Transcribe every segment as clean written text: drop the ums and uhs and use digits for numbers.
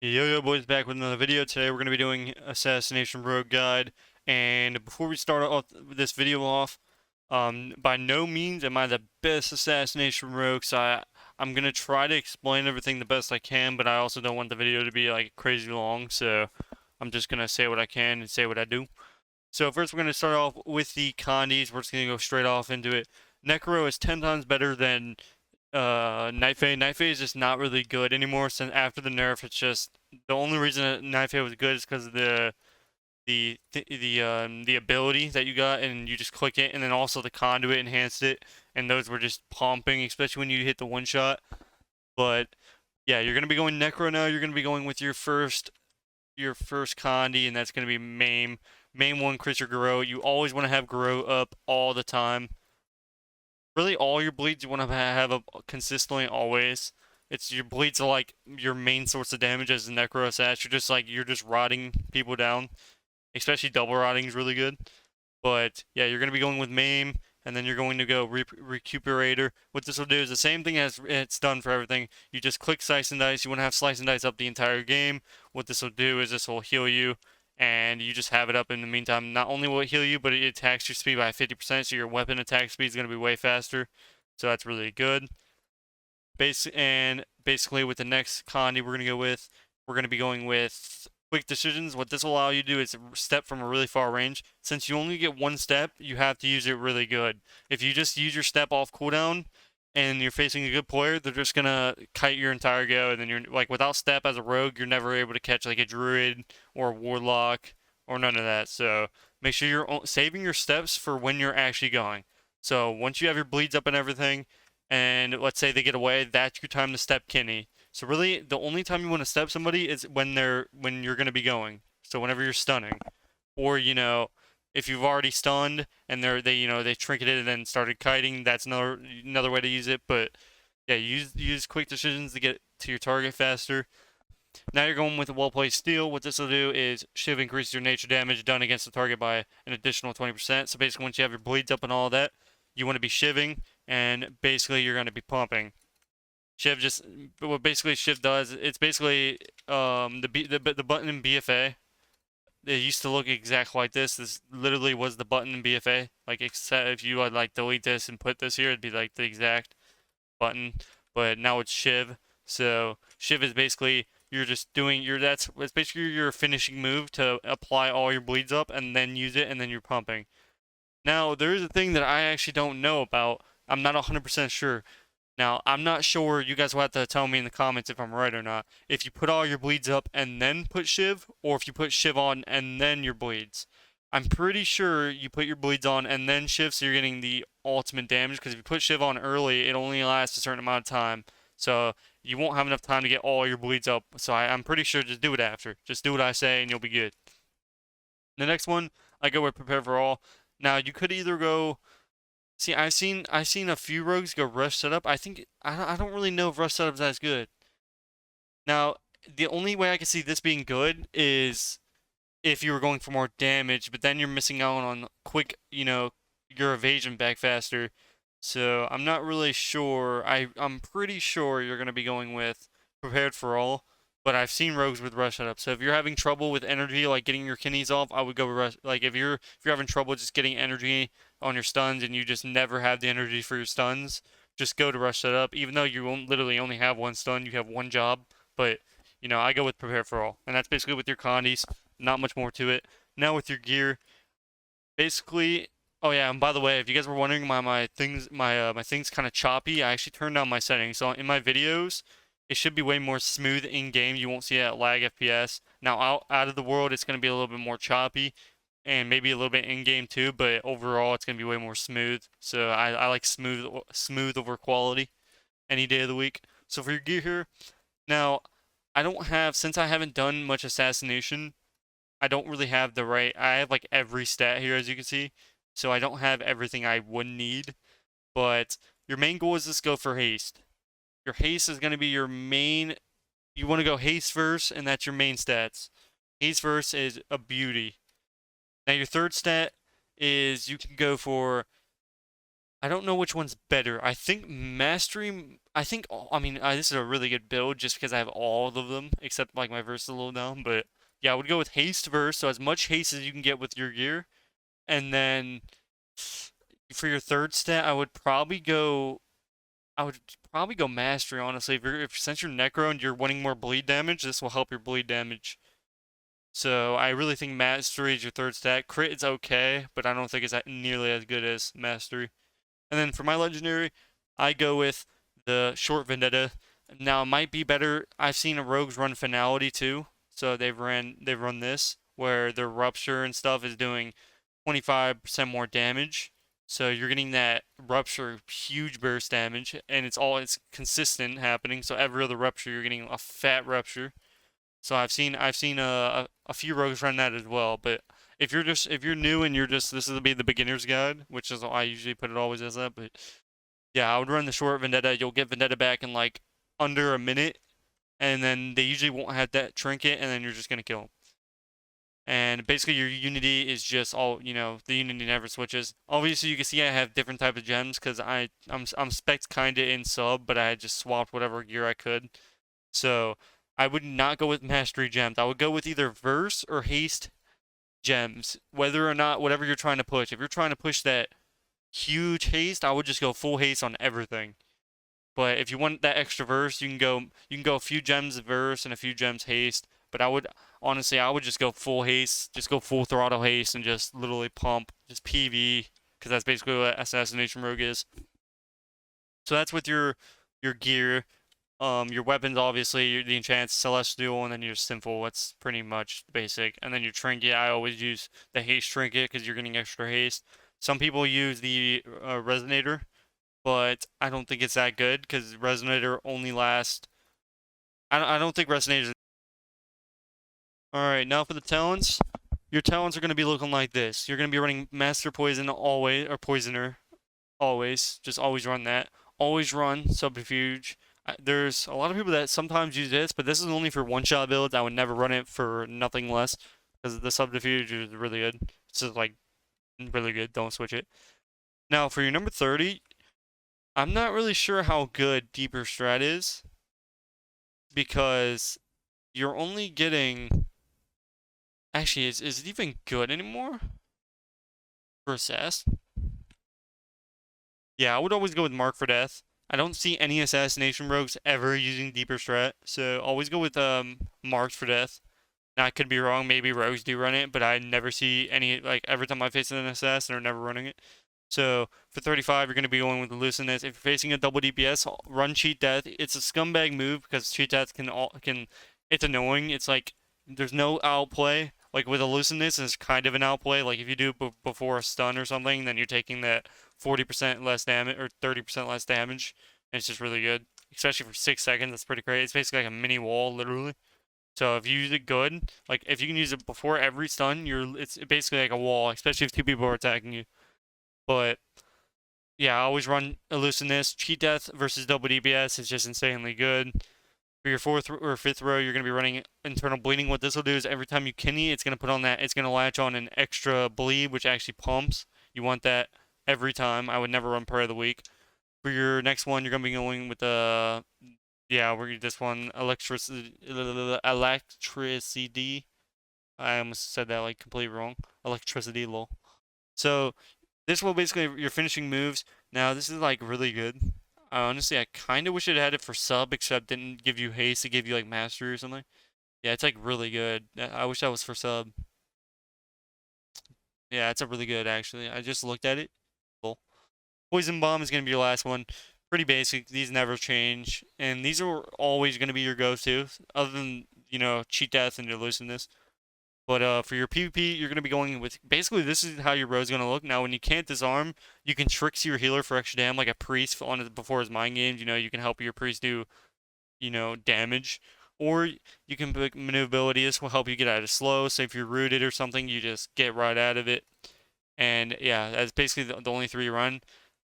Yo boys, back with another video. Today we're going to be doing Assassination Rogue Guide, and before we start off this video off, by no means am I the best Assassination Rogue, so I'm going to try to explain everything the best I can, but I also don't want the video to be like crazy long, so I'm just going to say what I can and say what I do. So first we're going to start off with the Condis. We're just going to go straight off into it. Necro is 10 times better than Knife is just not really good anymore since after the nerf. It's just the only reason that Knife was good is because of the ability that you got, and you just click it, and then also the conduit enhanced it, and those were just pumping, especially when you hit the one shot. But yeah, you're gonna be going Necro now. You're gonna be going with your first Condi, and that's gonna be Maim. Main one, Chris or Garou. You always want to have Garou up all the time. Really, all your bleeds you want to have up consistently always. It's your bleeds are like your main source of damage as a Necro Assassin. You're just rotting people down. Especially double rotting is really good. But yeah, you're gonna be going with Maim, and then you're going to go Recuperator. What this will do is the same thing as it's done for everything. You just click Slice and Dice. You want to have Slice and Dice up the entire game. What this will do is this will heal you, and you just have it up in the meantime. Not only will it heal you, but it attacks your speed by 50%, so your weapon attack speed is going to be way faster. So that's really good. Basically, with the next Condi we're going to be going with quick decisions. What this will allow you to do is step from a really far range. Since you only get one step, you have to use it really good. If you just use your step off cooldown and you're facing a good player, they're just gonna kite your entire go, and then you're like without step as a rogue, you're never able to catch like a druid or a warlock or none of that. So make sure you're saving your steps for when you're actually going. So once you have your bleeds up and everything, and let's say they get away, that's your time to step Kinney. So really, the only time you want to step somebody is when you're going to be going. So whenever you're stunning, or if you've already stunned and they trinketed and then started kiting, that's another way to use it. But yeah, use quick decisions to get to your target faster. Now you're going with a well-placed steal. What this will do is Shiv increases your nature damage done against the target by an additional 20%. So basically, once you have your bleeds up and all that, you want to be shiving, and basically you're going to be pumping. Shiv just what basically Shiv does. It's basically the button in BFA. It used to look exactly like this. This literally was the button in BFA. Like except if you would like delete this and put this here, it'd be like the exact button. But now it's Shiv. So Shiv is basically you're just doing your that's it's basically your finishing move to apply all your bleeds up and then use it and then you're pumping. Now there is a thing that I actually don't know about. I'm not 100% sure. Now, I'm not sure, you guys will have to tell me in the comments if I'm right or not. If you put all your bleeds up and then put Shiv, or if you put Shiv on and then your bleeds. I'm pretty sure you put your bleeds on and then Shiv, so you're getting the ultimate damage, because if you put Shiv on early, it only lasts a certain amount of time. So you won't have enough time to get all your bleeds up. So I'm pretty sure just do it after. Just do what I say and you'll be good. The next one, I go with Prepare for All. Now, you could either go. See, I've seen a few rogues go rush setup. I don't really know if rush setup's as good. Now, the only way I can see this being good is if you were going for more damage, but then you're missing out on quick, your evasion back faster. So I'm not really sure. I'm pretty sure you're gonna be going with prepared for all. But I've seen rogues with rush setup. So if you're having trouble with energy, like getting your kidneys off, I would go with rush. Like if you're having trouble just getting energy on your stuns and you just never have the energy for your stuns, just go to rush setup. Even though you won't literally only have one stun, you have one job. But I go with prepare for all, and that's basically with your condis. Not much more to it. Now with your gear, basically. Oh yeah, and by the way, if you guys were wondering, my things kind of choppy. I actually turned down my settings, so in my videos, it should be way more smooth in game. You won't see that lag FPS. Now out of the world, it's gonna be a little bit more choppy, and maybe a little bit in game too. But overall, it's gonna be way more smooth. So I like smooth over quality any day of the week. So for your gear here, now I don't have since I haven't done much assassination. I don't really have the right. I have like every stat here, as you can see, so I don't have everything I would need. But your main goal is just go for haste. Your haste is going to be your main. You want to go haste first, and that's your main stats. Haste first is a beauty. Now your third stat is you can go for I don't know which one's better. I think Mastery. I think. I mean, this is a really good build just because I have all of them except like my versatile down. But yeah, I would go with haste verse, so as much haste as you can get with your gear, and then for your third stat, I would probably go Mastery. Honestly, if since you're Necro and you're wanting more bleed damage, this will help your bleed damage. So I really think Mastery is your third stat. Crit is okay, but I don't think it's nearly as good as Mastery. And then for my legendary, I go with the short Vendetta. Now it might be better. I've seen a rogues run Finality too, so they've run this where their rupture and stuff is doing 25% more damage. So you're getting that rupture huge burst damage, and it's consistent happening. So every other rupture, you're getting a fat rupture. So I've seen a few rogues run that as well. But if you're new and you're just this will be the beginner's guide, which is I usually put it always as that. But yeah, I would run the short Vendetta. You'll get Vendetta back in like under a minute, and then they usually won't have that trinket, and then you're just gonna kill them. And basically your Unity is just all the Unity never switches. Obviously you can see I have different type of gems because I'm spec'd kinda in sub, but I had just swapped whatever gear I could. So I would not go with mastery gems. I would go with either verse or haste gems, whether or not whatever you're trying to push. If you're trying to push that huge haste, I would just go full haste on everything. But if you want that extra verse, you can go a few gems verse and a few gems haste. But I would just go full haste, just go full throttle haste, and just literally pump just PV because that's basically what Assassination Rogue is. So that's with your gear. Your weapons obviously the enchants celestial, and then your sinful. That's pretty much basic. And then your trinket. I always use the haste trinket because you're getting extra haste. Some people use the resonator, but I don't think it's that good because resonator only lasts. I don't think resonators. All right, now for the talents. Your talents are going to be looking like this. You're going to be running master poison always or poisoner always. Just always run that. Always run subterfuge. There's a lot of people that sometimes use this, but this is only for one-shot builds. I would never run it for nothing less because the subterfuge is really good. It's just like really good. Don't switch it. Now for your number 30, I'm not really sure how good Deeper Strat is because you're only getting. Actually, is it even good anymore for Assass? Yeah, I would always go with Mark for Death. I don't see any assassination rogues ever using Deeper Strat, so always go with Marks for Death. Now I could be wrong, maybe rogues do run it, but I never see any like every time I face an assassin, they're never running it. So for 35, you're going to be going with the Looseness. If you're facing a double DPS, run Cheat Death. It's a scumbag move because Cheat Death can it's annoying. It's like there's no outplay. Like with a Looseness, it's kind of an outplay. Like if you do it before a stun or something, then you're taking that 40% less damage or 30% less damage. And it's just really good, especially for 6 seconds. That's pretty great. It's basically like a mini wall, literally. So if you use it good, like if you can use it before every stun, it's basically like a wall, especially if two people are attacking you. But yeah, I always run Elusiveness. Cheat Death versus double DPS is just insanely good. For your fourth or fifth row, you're going to be running Internal Bleeding. What this will do is every time you kidney, it's going to put on that, it's going to latch on an extra bleed, which actually pumps. You want that every time. I would never run Prayer of the Week. For your next one, you're going to be going with the, yeah, we're this one, Electricity. I almost said that like completely wrong. Electricity, lol. So this will basically your finishing moves. Now this is like really good. Honestly, I kind of wish it had it for sub, except didn't give you haste. It gave you like mastery or something. Yeah, it's like really good. I wish that was for sub. Yeah, it's a really good actually. I just looked at it. Cool. Poison Bomb is gonna be your last one. Pretty basic. These never change, and these are always gonna be your go-to, other than Cheat Death and Elusiveness. But for your PvP, you're going to be going with basically this is how your road's going to look. Now, when you can't disarm, you can tricks your healer for extra damage, like a priest on before his mind games. You can help your priest do damage, or you can pick maneuverability. This will help you get out of slow. So if you're rooted or something, you just get right out of it. And yeah, that's basically the only three you run.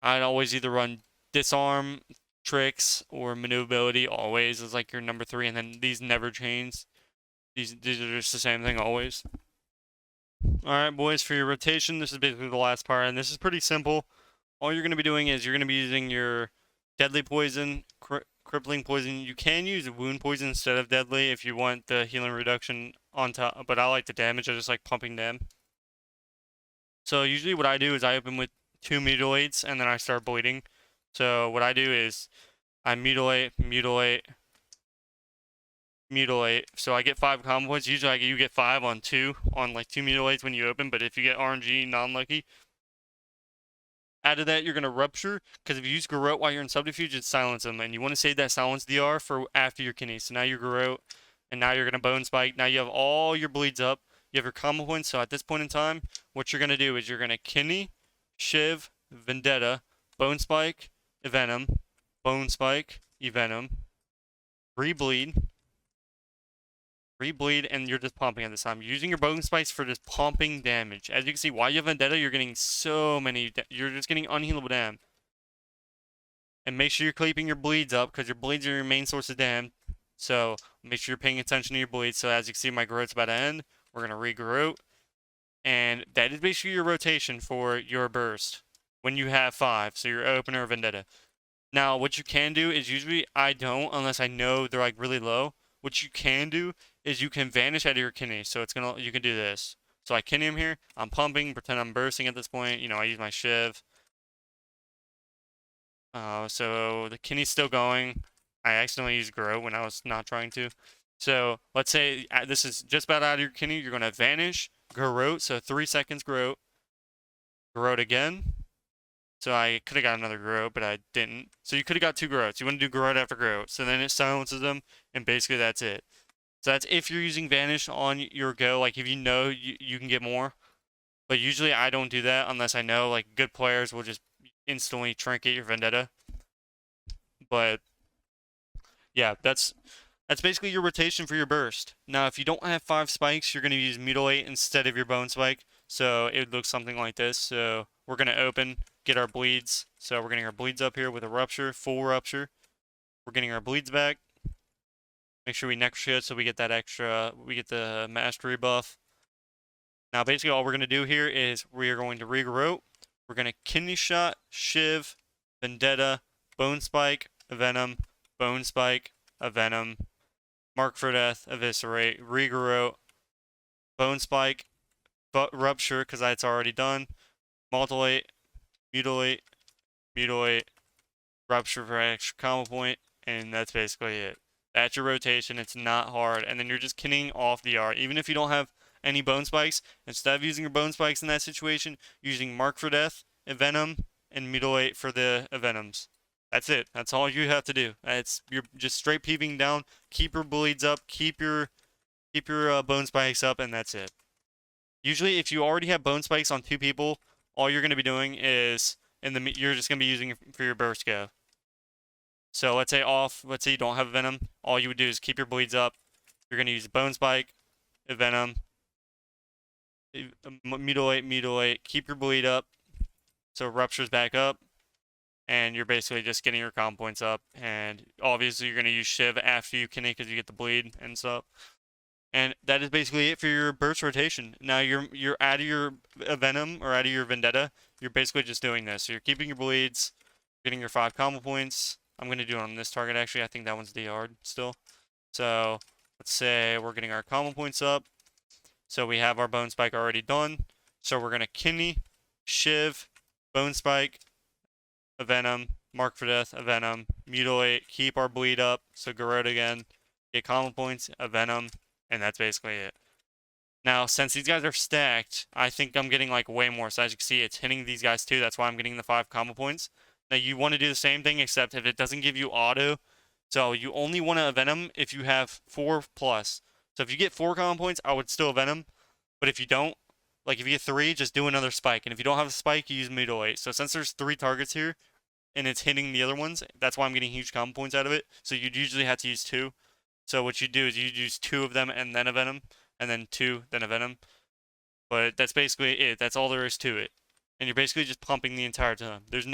I'd always either run disarm, tricks, or maneuverability. Always is like your number three, and then these never change. These are just the same thing always. Alright, boys, for your rotation, this is basically the last part, and this is pretty simple. all you're going to be doing is you're going to be using your deadly poison, crippling poison. You can use wound poison instead of deadly if you want the healing reduction on top, but I like the damage. I just like pumping them. So usually what I do is I open with 2 mutilates and then I start bleeding. So what I do is I mutilate, mutilate, mutilate. So I get 5 combo points. Usually you get 5 on 2 on like 2 mutilates when you open, but if you get RNG non-lucky, out of that, you're going to rupture, because if you use Garrote while you're in subterfuge, it silences them, and you want to save that silence DR for after your kidney. So now you're Garrote, and now you're going to Bone Spike. Now you have all your bleeds up. You have your combo points, so at this point in time, what you're going to do is you're going to kidney, Shiv, Vendetta, Bone Spike, Evenom, Bone Spike, Evenom, Rebleed, Rebleed, and you're just pumping at this time. You're using your Bone Spikes for just pumping damage. As you can see, while you have Vendetta, you're getting so many, you're just getting unhealable damage. And make sure you're keeping your bleeds up, because your bleeds are your main source of damage. So make sure you're paying attention to your bleeds. So as you can see, my Garrote's about to end. We're going to re-Garrote. And that is basically your rotation for your burst when you have 5. So your opener or Vendetta. Now, what you can do is usually I don't, unless I know they're like really low. What you can do is you can vanish out of your kidney. So you can do this. So I kidney him here. I'm pumping, pretend I'm bursting at this point. I use my Shiv. So the kidney's still going. I accidentally used grow when I was not trying to. So let's say this is just about out of your kidney. You're going to vanish, Garrote. So 3 seconds Garrote. Garrote again. So I could have got another Garrote, but I didn't. So you could have got 2 Garrotes. You want to do Garrote after Garrote. So then it silences them, and basically that's it. So that's if you're using Vanish on your go. Like if you know you can get more. But usually I don't do that unless I know like good players will just instantly trinket your Vendetta. But yeah, that's basically your rotation for your burst. Now, if you don't have 5 spikes, you're going to use Mutilate instead of your Bone Spike. So it looks something like this. So we're going to open, get our bleeds. So we're getting our bleeds up here with a Rupture, full Rupture. We're getting our bleeds back. Make sure we Necro Shield so we get that extra, we get the Mastery buff. Now, basically all we're going to do here is we are going to Regrow. We're going to Kidney Shot, Shiv, Vendetta, Bone Spike, Venom, Bone Spike, Venom, Mark for Death, Eviscerate, Regrow, Bone Spike, Rupture, because that's already done, Mutilate, Mutilate, Mutilate, Rupture for an extra combo point, and that's basically it. That's your rotation. It's not hard, and then you're just kinning off the R. Even if you don't have any Bone Spikes, instead of using your Bone Spikes in that situation, using Mark for Death, Venom, and Mutilate for the Venoms. That's it. That's all you have to do. You're just straight peeping down. Keep your bleeds up. Keep your Bone Spikes up, and that's it. Usually, if you already have Bone Spikes on 2 people, all you're going to be doing is you're just going to be using for your burst go. So let's say you don't have Venom. All you would do is keep your bleeds up. You're going to use Bone Spike, Venom, Mutilate, Mutilate. Keep your bleed up. So Rupture's back up. And you're basically just getting your combo points up. And obviously you're going to use Shiv after you can because you get the bleed and stuff. And that is basically it for your burst rotation. Now you're out of your Venom or out of your Vendetta. You're basically just doing this. So you're keeping your bleeds, getting your 5 combo points. I'm going to do it on this target actually. I think that one's DR'd still. So let's say we're getting our combo points up. So we have our Bone Spike already done. So we're going to Kidney, Shiv, Bone Spike, a Venom, Mark for Death, a Venom, Mutilate, keep our bleed up, so Garrote again, get combo points, a Venom, and that's basically it. Now, since these guys are stacked, I think I'm getting like way more. So as you can see, it's hitting these guys too. That's why I'm getting the 5 combo points. Now you want to do the same thing, except if it doesn't give you auto, so you only want to Venom if you have 4 plus. So if you get 4 combo points, I would still Venom. But if you don't, like if you get 3, just do another spike. And if you don't have a spike, you use Mutilate. So since there's 3 targets here, and it's hitting the other ones, that's why I'm getting huge combo points out of it. So you'd usually have to use 2. So what you do is you use 2 of them and then a Venom, and then 2, then a Venom. But that's basically it. That's all there is to it. And you're basically just pumping the entire time. There's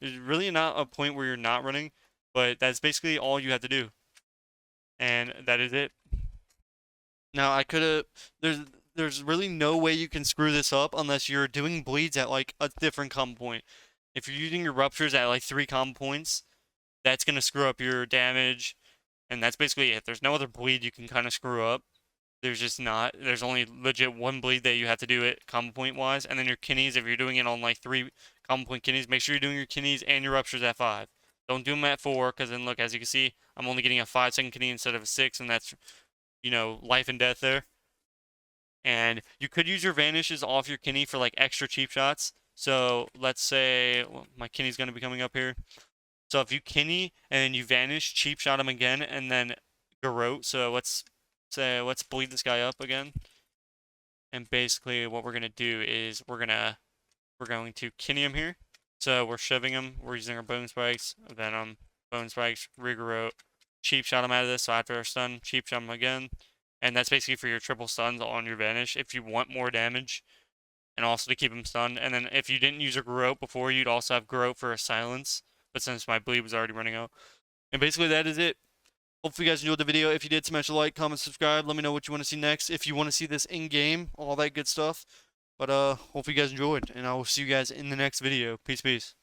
really not a point where you're not running, but that's basically all you have to do. And that is it. Now I could have there's really no way you can screw this up unless you're doing bleeds at like a different combo point. If you're using your ruptures at like 3 combo points, that's gonna screw up your damage, and that's basically it. There's no other bleed you can kind of screw up. There's just not. There's only legit one bleed that you have to do it combo point wise, and then your kidneys. If you're doing it on like 3 combo point kidneys, make sure you're doing your kidneys and your ruptures at 5. Don't do them at 4, because then look, as you can see, I'm only getting a 5-second kidney instead of a 6, and that's, life and death there. And you could use your vanishes off your kidney for like extra cheap shots. So let's say, well, my kidney's going to be coming up here. So if you kidney and you vanish, cheap shot him again, and then garrote. So let's bleed this guy up again. And basically what we're gonna do is we're going to kidney him here. So we're shoving him. We're using our bone spikes, venom, bone spikes, regarrote, cheap shot him out of this. So after our stun, cheap shot him again. And that's basically for your triple stuns on your vanish if you want more damage, and also to keep him stunned. And then if you didn't use a garrote before, you'd also have garrote for a silence. But since my bleed was already running out, and basically that is it. Hopefully you guys enjoyed the video. If you did, smash a like, comment, subscribe. Let me know what you want to see next. If you want to see this in-game, all that good stuff. But hopefully you guys enjoyed, and I will see you guys in the next video. Peace, peace.